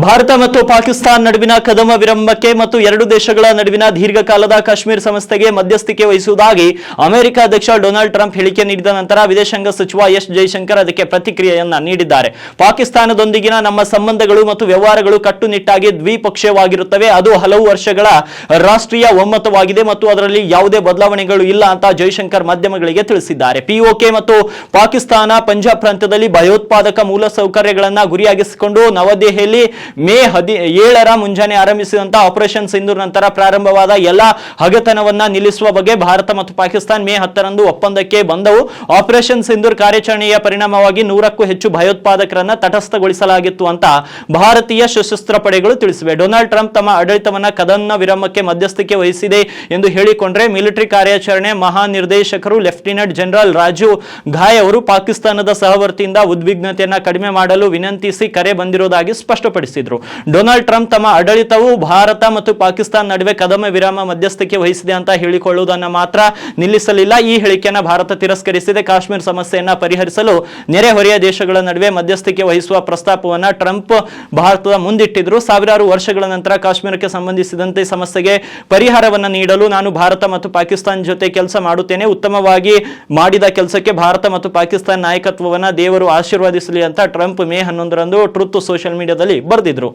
ಭಾರತ ಮತ್ತು ಪಾಕಿಸ್ತಾನ ನಡುವಿನ ಕದನ ವಿರಾಮಕ್ಕೆ ಮತ್ತು ಎರಡು ದೇಶಗಳ ನಡುವಿನ ದೀರ್ಘಕಾಲದ ಕಾಶ್ಮೀರ ಸಮಸ್ಯೆಗೆ ಮಧ್ಯಸ್ಥಿಕೆ ವಹಿಸುವುದಾಗಿ ಅಮೆರಿಕ ಅಧ್ಯಕ್ಷ ಡೊನಾಲ್ಡ್ ಟ್ರಂಪ್ ಹೇಳಿಕೆ ನೀಡಿದ ನಂತರ ವಿದೇಶಾಂಗ ಸಚಿವ ಎಸ್ ಜೈಶಂಕರ್ ಅದಕ್ಕೆ ಪ್ರತಿಕ್ರಿಯೆಯನ್ನ ನೀಡಿದ್ದಾರೆ. ಪಾಕಿಸ್ತಾನದೊಂದಿಗಿನ ನಮ್ಮ ಸಂಬಂಧಗಳು ಮತ್ತು ವ್ಯವಹಾರಗಳು ಕಟ್ಟುನಿಟ್ಟಾಗಿ ದ್ವಿಪಕ್ಷೀಯವಾಗಿರುತ್ತವೆ. ಅದು ಹಲವು ವರ್ಷಗಳ ರಾಷ್ಟ್ರೀಯ ಒಮ್ಮತವಾಗಿದೆ ಮತ್ತು ಅದರಲ್ಲಿ ಯಾವುದೇ ಬದಲಾವಣೆಗಳು ಇಲ್ಲ ಅಂತ ಜೈಶಂಕರ್ ಮಾಧ್ಯಮಗಳಿಗೆ ತಿಳಿಸಿದ್ದಾರೆ. ಪಿಒಕೆ ಮತ್ತು ಪಾಕಿಸ್ತಾನ ಪಂಜಾಬ್ ಪ್ರಾಂತ್ಯದಲ್ಲಿ ಭಯೋತ್ಪಾದಕ ಮೂಲಸೌಕರ್ಯಗಳನ್ನು ಗುರಿಯಾಗಿಸಿಕೊಂಡು ನವದೆಹಲಿ ಮೇ 7ರ ಮುಂಜಾನೆ ಆರಂಭಿಸಿದಂತಹ ಆಪರೇಷನ್ ಸಿಂಧೂರ್ ನಂತರ ಪ್ರಾರಂಭವಾದ ಎಲ್ಲಾ ಹಗೆತನವನ್ನ ನಿಲ್ಲಿಸುವ ಬಗ್ಗೆ ಭಾರತ ಮತ್ತು ಪಾಕಿಸ್ತಾನ ಮೇ 10ರಂದು ಒಪ್ಪಂದಕ್ಕೆ ಬಂದವು. ಆಪರೇಷನ್ ಸಿಂಧೂರ್ ಕಾರ್ಯಾಚರಣೆಯ ಪರಿಣಾಮವಾಗಿ 100ಕ್ಕೂ ಹೆಚ್ಚು ಭಯೋತ್ಪಾದಕರನ್ನ ತಟಸ್ಥಗೊಳಿಸಲಾಗಿತ್ತು ಅಂತ ಭಾರತೀಯ ಸಶಸ್ತ್ರ ಪಡೆಗಳು ತಿಳಿಸಿವೆ. ಡೊನಾಲ್ಡ್ ಟ್ರಂಪ್ ತಮ್ಮ ಆಡಳಿತವನ್ನ ಕದನ ವಿರಾಮಕ್ಕೆ ಮಧ್ಯಸ್ಥಿಕೆ ವಹಿಸಿದೆ ಎಂದು ಹೇಳಿಕೊಂಡ್ರೆ ಮಿಲಿಟರಿ ಕಾರ್ಯಾಚರಣೆ ಮಹಾನಿರ್ದೇಶಕರು ಲೆಫ್ಟಿನೆಂಟ್ ಜನರಲ್ ರಾಜೀವ್ ಘಾಯ್ ಅವರು ಪಾಕಿಸ್ತಾನದ ಸಹವರ್ತಿಯಿಂದ ಉದ್ವಿಗ್ನತೆಯನ್ನ ಕಡಿಮೆ ಮಾಡಲು ವಿನಂತಿಸಿ ಕರೆ ಬಂದಿರುವುದಾಗಿ ಸ್ಪಷ್ಟಪಡಿಸಿದರು. ಡೊನಾಲ್ಡ್ ಟ್ರಂಪ್ ತಮ್ಮ ಆಡಳಿತವು ಭಾರತ ಮತ್ತು ಪಾಕಿಸ್ತಾನ ನಡುವೆ ಕದನ ವಿರಾಮ ಮಧ್ಯಸ್ಥಿಕೆ ವಹಿಸಿದೆ ಅಂತ ಹೇಳಿಕೊಳ್ಳುವುದನ್ನು ಮಾತ್ರ ನಿಲ್ಲಿಸಲಿಲ್ಲ. ಈ ಹೇಳಿಕೆಯನ್ನು ಭಾರತ ತಿರಸ್ಕರಿಸಿದೆ. ಕಾಶ್ಮೀರ ಸಮಸ್ಯೆಯನ್ನ ಪರಿಹರಿಸಲು ನೆರೆಹೊರೆಯ ದೇಶಗಳ ನಡುವೆ ಮಧ್ಯಸ್ಥಿಕೆ ವಹಿಸುವ ಪ್ರಸ್ತಾಪವನ್ನು ಟ್ರಂಪ್ ಭಾರತದ ಮುಂದಿಟ್ಟಿದ್ರು. ಸಾವಿರಾರು ವರ್ಷಗಳ ನಂತರ ಕಾಶ್ಮೀರಕ್ಕೆ ಸಂಬಂಧಿಸಿದಂತೆ ಸಮಸ್ಯೆಗೆ ಪರಿಹಾರವನ್ನು ನೀಡಲು ನಾನು ಭಾರತ ಮತ್ತು ಪಾಕಿಸ್ತಾನ ಜೊತೆ ಕೆಲಸ ಮಾಡುತ್ತೇನೆ. ಉತ್ತಮವಾಗಿ ಮಾಡಿದ ಕೆಲಸಕ್ಕೆ ಭಾರತ ಮತ್ತು ಪಾಕಿಸ್ತಾನ ನಾಯಕತ್ವವನ್ನು ದೇವರು ಆಶೀರ್ವದಿಸಲಿ ಅಂತ ಟ್ರಂಪ್ ಮೇ 11ರಂದು ಟ್ರುತ್ ಸೋಷಿಯಲ್ ಮೀಡಿಯಾದಲ್ಲಿ ಬರೆದಿದ್ರು.